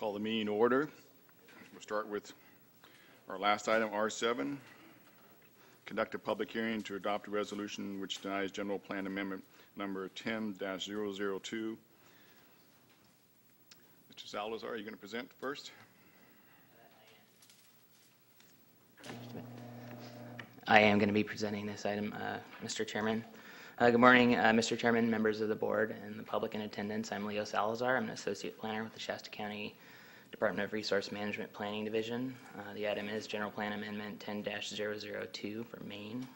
Call the meeting to order. We'll start with our last item, R7. Conduct a public hearing to adopt a resolution which denies general plan amendment number 10-002. Mr. Salazar, are you going to present first? I am going to be presenting this item, Mr. Chairman. Good morning, Mr. Chairman, members of the board, and the public in attendance. I'm Leo Salazar. I'm an associate planner with the Shasta County Department of Resource Management Planning Division. The item is General Plan Amendment 10-002 for Maine.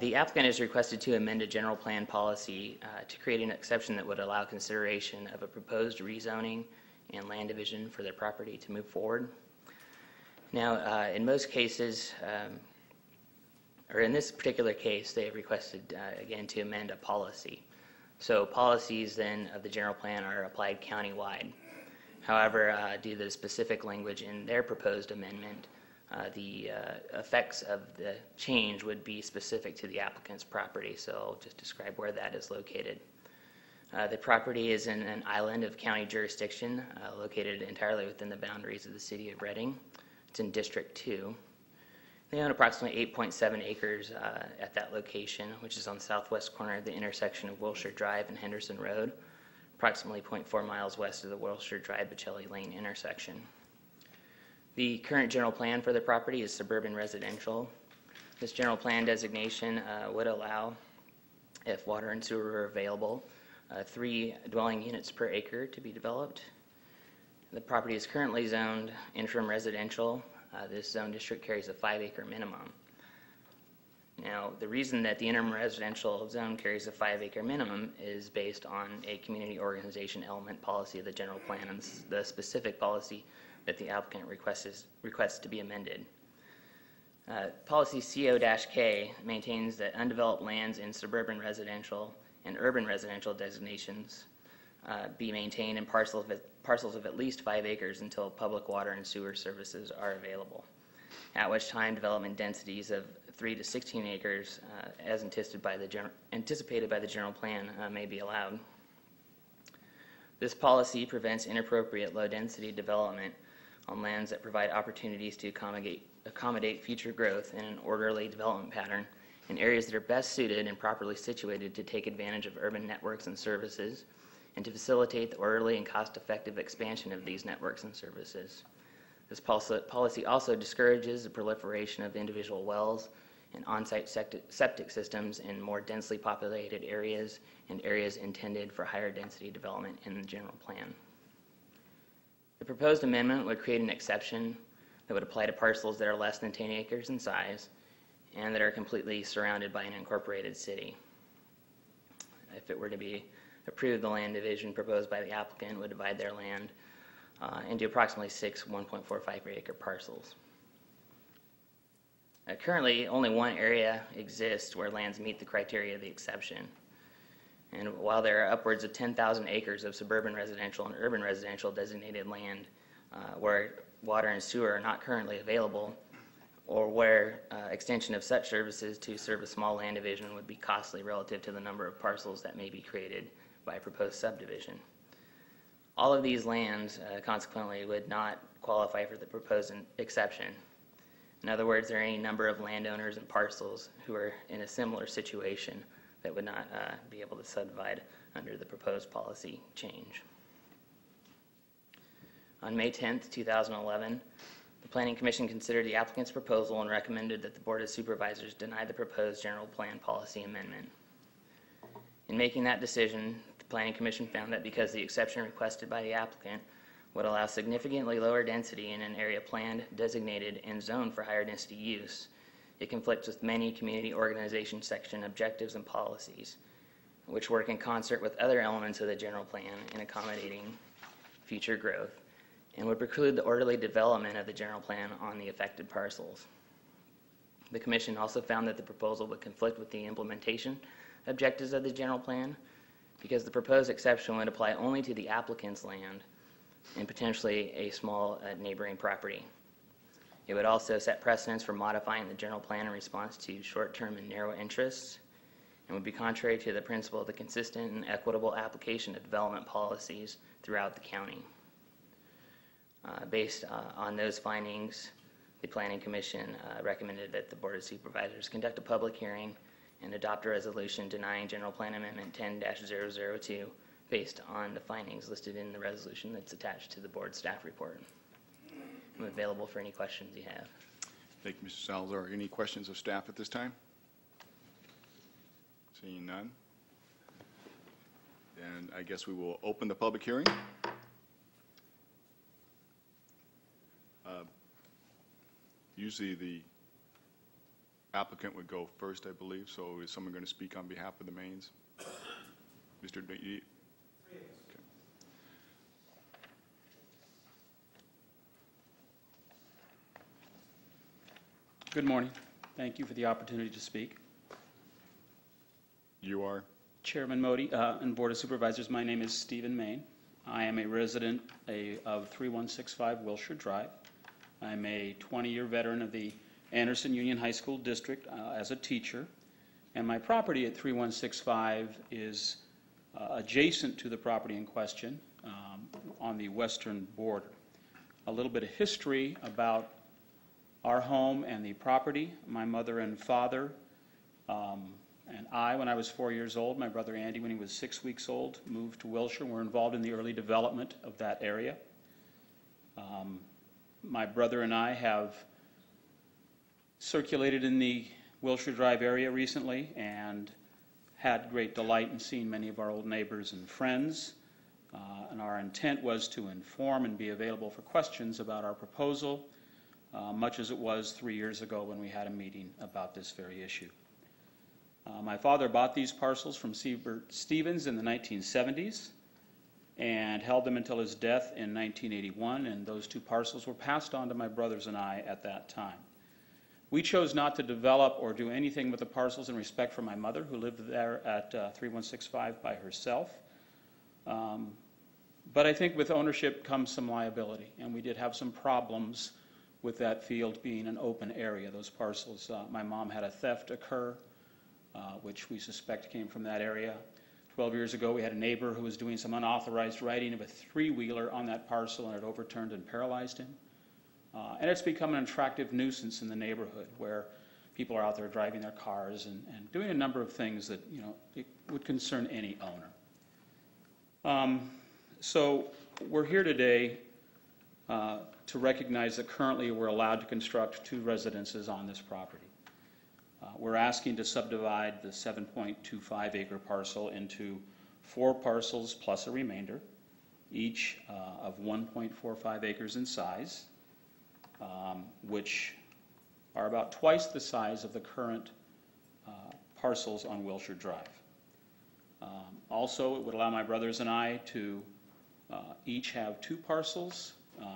The applicant is requested to amend a general plan policy to create an exception that would allow consideration of a proposed rezoning and land division for their property to move forward. Now, in most cases, or in this particular case, they have requested, again, to amend a policy. So policies then of the general plan are applied countywide. However, due to the specific language in their proposed amendment, the effects of the change would be specific to the applicant's property. So I'll just describe where that is located. The property is in an island of county jurisdiction located entirely within the boundaries of the city of Reading. It's in District 2. They own approximately 8.7 acres at that location, which is on the southwest corner of the intersection of Wilshire Drive and Henderson Road, approximately 0.4 miles west of the Wilshire Drive-Bocelli Lane intersection. The current general plan for the property is suburban residential. This general plan designation would allow, if water and sewer are available, 3 dwelling units per acre to be developed. The property is currently zoned interim residential. This zone district carries a 5-acre minimum. Now, the reason that the interim residential zone carries a 5-acre minimum is based on a community organization element policy of the general plan and the specific policy that the applicant requests to be amended. Policy CO-K maintains that undeveloped lands in suburban residential and urban residential designations be maintained in parcels of at least 5 acres until public water and sewer services are available, at which time development densities of 3 to 16 acres, as anticipated by the general plan, may be allowed. This policy prevents inappropriate low-density development on lands that provide opportunities to accommodate future growth in an orderly development pattern in areas that are best suited and properly situated to take advantage of urban networks and services, and to facilitate the orderly and cost-effective expansion of these networks and services. This policy also discourages the proliferation of individual wells and on-site septic systems in more densely populated areas and areas intended for higher density development in the general plan. The proposed amendment would create an exception that would apply to parcels that are less than 10 acres in size and that are completely surrounded by an incorporated city. If it were to be approved, the land division proposed by the applicant would divide their land into approximately 6 1.45-acre parcels. Currently, only one area exists where lands meet the criteria of the exception. And while there are upwards of 10,000 acres of suburban residential and urban residential designated land where water and sewer are not currently available, or where extension of such services to serve a small land division would be costly relative to the number of parcels that may be created by a proposed subdivision. All of these lands, consequently, would not qualify for the proposed exception. In other words, there are any number of landowners and parcels who are in a similar situation that would not be able to subdivide under the proposed policy change. On May 10th, 2011, the Planning Commission considered the applicant's proposal and recommended that the Board of Supervisors deny the proposed general plan policy amendment. In making that decision, the Planning Commission found that because the exception requested by the applicant would allow significantly lower density in an area planned, designated, and zoned for higher density use, it conflicts with many community organization section objectives and policies, which work in concert with other elements of the general plan in accommodating future growth, and would preclude the orderly development of the general plan on the affected parcels. The Commission also found that the proposal would conflict with the implementation objectives of the general plan because the proposed exception would apply only to the applicant's land and potentially a small neighboring property. It would also set precedents for modifying the general plan in response to short-term and narrow interests, and would be contrary to the principle of the consistent and equitable application of development policies throughout the county. Based on those findings, the Planning Commission recommended that the Board of Supervisors conduct a public hearing and adopt a resolution denying General Plan Amendment 10-002 based on the findings listed in the resolution that's attached to the board staff report. I'm available for any questions you have. Thank you, Mr. Salazar. Any questions of staff at this time? Seeing none. And I guess we will open the public hearing. Usually the applicant would go first, I believe, so is someone going to speak on behalf of the Mains? Mr. D. Okay. Good morning. Thank you for the opportunity to speak. You are? Chairman Modi and Board of Supervisors, my name is Stephen Main. I am a resident of 3165 Wilshire Drive. I'm a 20-year veteran of the Anderson Union High School District as a teacher, and my property at 3165 is adjacent to the property in question on the western border. A little bit of history about our home and the property. My mother and father and I, when I was 4 years old, my brother Andy, when he was 6 weeks old, moved to Wilshire. We're involved in the early development of that area. My brother and I have circulated in the Wilshire Drive area recently and had great delight in seeing many of our old neighbors and friends. And our intent was to inform and be available for questions about our proposal, much as it was 3 years ago when we had a meeting about this very issue. My father bought these parcels from Siebert Stevens in the 1970s and held them until his death in 1981, and those two parcels were passed on to my brothers and I at that time. We chose not to develop or do anything with the parcels in respect for my mother, who lived there at 3165 by herself. But I think with ownership comes some liability, and we did have some problems with that field being an open area. Those parcels, my mom had a theft occur, which we suspect came from that area. 12 years ago, we had a neighbor who was doing some unauthorized riding of a three-wheeler on that parcel, and it overturned and paralyzed him. And it's become an attractive nuisance in the neighborhood where people are out there driving their cars and doing a number of things that, you know, it would concern any owner. So we're here today to recognize that currently we're allowed to construct 2 residences on this property. We're asking to subdivide the 7.25 acre parcel into 4 parcels plus a remainder, each of 1.45 acres in size, which are about twice the size of the current parcels on Wilshire Drive. Also, it would allow my brothers and I to each have 2 parcels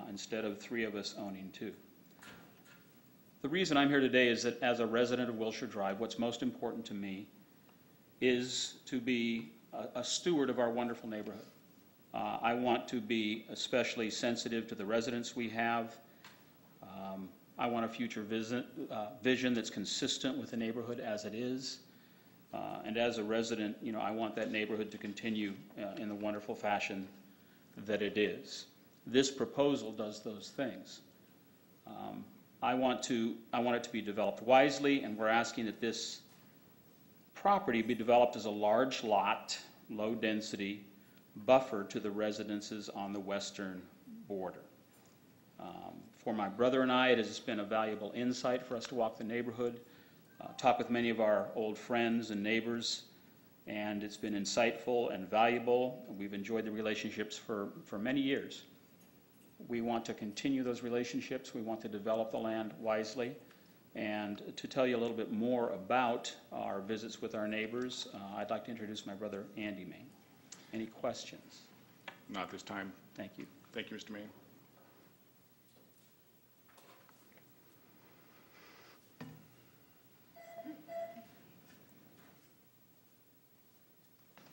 instead of 3 of us owning 2. The reason I'm here today is that as a resident of Wilshire Drive, what's most important to me is to be a steward of our wonderful neighborhood. I want to be especially sensitive to the residents we have. I want a future vision that's consistent with the neighborhood as it is. And as a resident, you know, I want that neighborhood to continue in the wonderful fashion that it is. This proposal does those things. I want it to be developed wisely, and we're asking that this property be developed as a large lot, low density buffer to the residences on the western border. For my brother and I, it has been a valuable insight for us to walk the neighborhood, talk with many of our old friends and neighbors, and it's been insightful and valuable. We've enjoyed the relationships for many years. We want to continue those relationships. We want to develop the land wisely. And to tell you a little bit more about our visits with our neighbors, I'd like to introduce my brother, Andy Main. Any questions? Not this time. Thank you. Thank you, Mr. Main.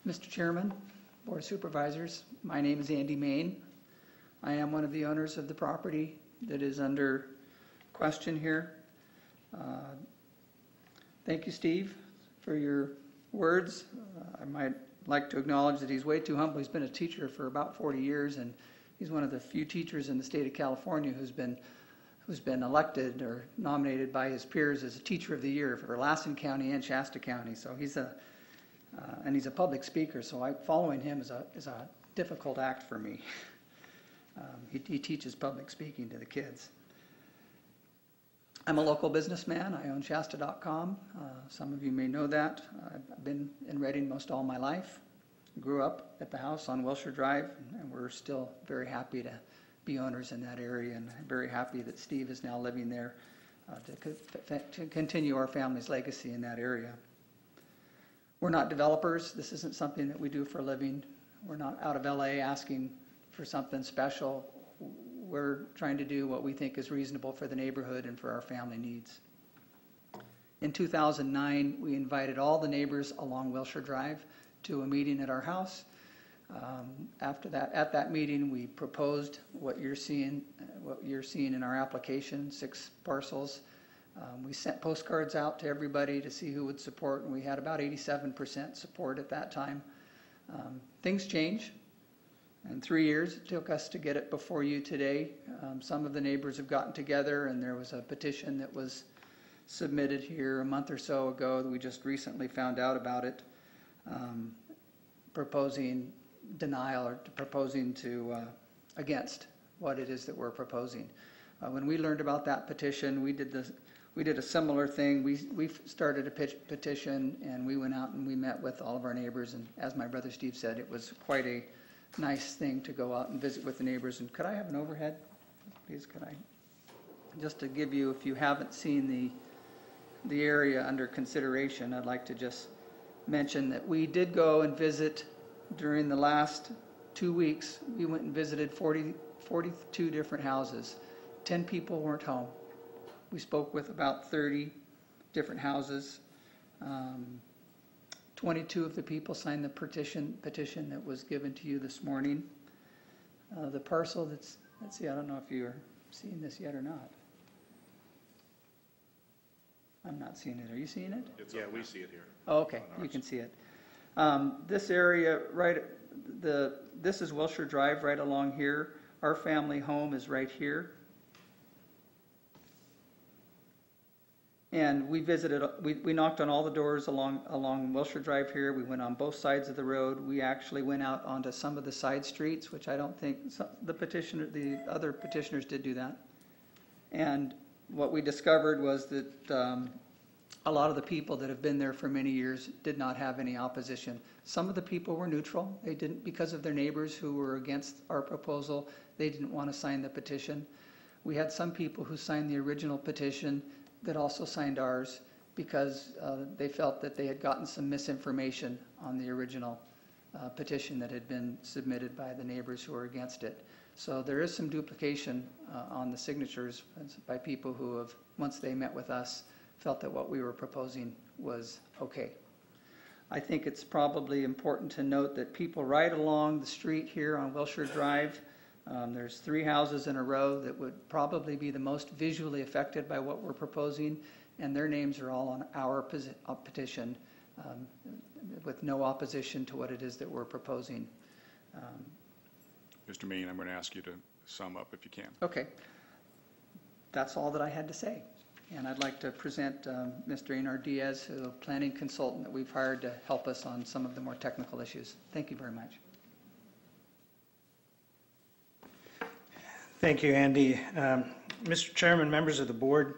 Mr. Chairman, Board of Supervisors, my name is Andy Main. I am one of the owners of the property that is under question here. Thank you, Steve, for your words. I might like to acknowledge that he's way too humble. He's been a teacher for about 40 years, and He's one of the few teachers in the state of California who's been elected or nominated by his peers as a Teacher of the Year for Lassen County and Shasta County. So he's a public speaker. So following him is a difficult act for me. He teaches public speaking to the kids. I'm a local businessman. I own Shasta.com. Some of you may know that. I've been in Reading most all my life. Grew up at the house on Wilshire Drive, and we're still very happy to be owners in that area, and I'm very happy that Steve is now living there to continue our family's legacy in that area. We're not developers. This isn't something that we do for a living. We're not out of LA asking for something special. We're trying to do what we think is reasonable for the neighborhood and for our family needs. In 2009, we invited all the neighbors along Wilshire Drive to a meeting at our house. At that meeting, we proposed what you're seeing in our application, 6 parcels. We sent postcards out to everybody to see who would support, and we had about 87% support at that time. Things change. In 3 years, it took us to get it before you today. Some of the neighbors have gotten together, and there was a petition that was submitted here a month or so ago that we just recently found out about it, proposing denial or proposing to against what it is that we're proposing. When we learned about that petition, we did a similar thing. We started a petition, and we went out and we met with all of our neighbors. And as my brother Steve said, it was quite a nice thing to go out and visit with the neighbors. And could I have an overhead, please? Could I? Just to give you, if you haven't seen the area under consideration, I'd like to just mention that we did go and visit during the last 2 weeks. We went and visited 42 different houses. 10 people weren't home. We spoke with about 30 different houses. 22 of the people signed the petition that was given to you this morning. The parcel let's see, I don't know if you're seeing this yet or not. I'm not seeing it. Are you seeing it? Yeah, we see it here. Oh, okay, you can see it. This area, this is Wilshire Drive right along here. Our family home is right here. And we visited, we knocked on all the doors along Wilshire Drive here. We went on both sides of the road. We actually went out onto some of the side streets, which I don't think the other petitioners did do that. And what we discovered was that a lot of the people that have been there for many years did not have any opposition. Some of the people were neutral. They didn't, because of their neighbors who were against our proposal, they didn't want to sign the petition. We had some people who signed the original petition that also signed ours because they felt that they had gotten some misinformation on the original petition that had been submitted by the neighbors who were against it. So there is some duplication on the signatures by people who have, once they met with us, felt that what we were proposing was okay. I think it's probably important to note that people right along the street here on Wilshire Drive, there's 3 houses in a row that would probably be the most visually affected by what we're proposing, and their names are all on our petition with no opposition to what it is that we're proposing. Mr. Mean, I'm going to ask you to sum up if you can. Okay. That's all that I had to say. And I'd like to present Mr. Einar Diaz, a planning consultant that we've hired to help us on some of the more technical issues. Thank you very much. Thank you, Andy. Mr. Chairman, members of the board,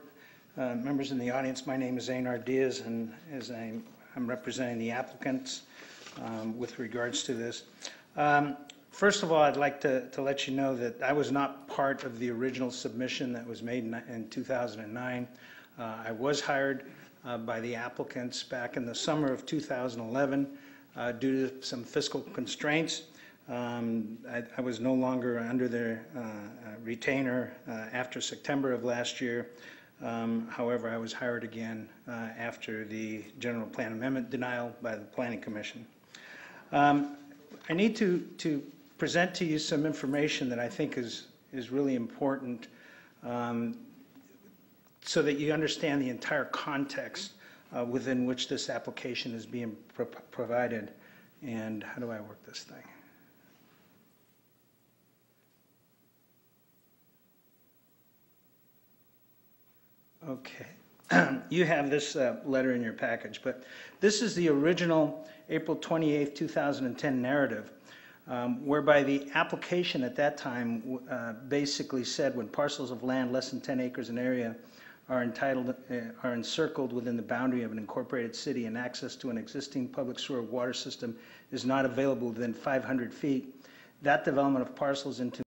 members in the audience, my name is Einar Diaz, and as I'm representing the applicants with regards to this. First of all, I'd like to let you know that I was not part of the original submission that was made in 2009. I was hired by the applicants back in the summer of 2011 due to some fiscal constraints. I was no longer under their retainer after September of last year. However, I was hired again after the general plan amendment denial by the Planning Commission. I need to present to you some information that I think is really important so that you understand the entire context within which this application is being provided. And how do I work this thing? Okay. You have this letter in your package, but this is the original April 28, 2010 narrative, whereby the application at that time basically said when parcels of land less than 10 acres in area are encircled within the boundary of an incorporated city and access to an existing public sewer water system is not available within 500 feet, that development of parcels into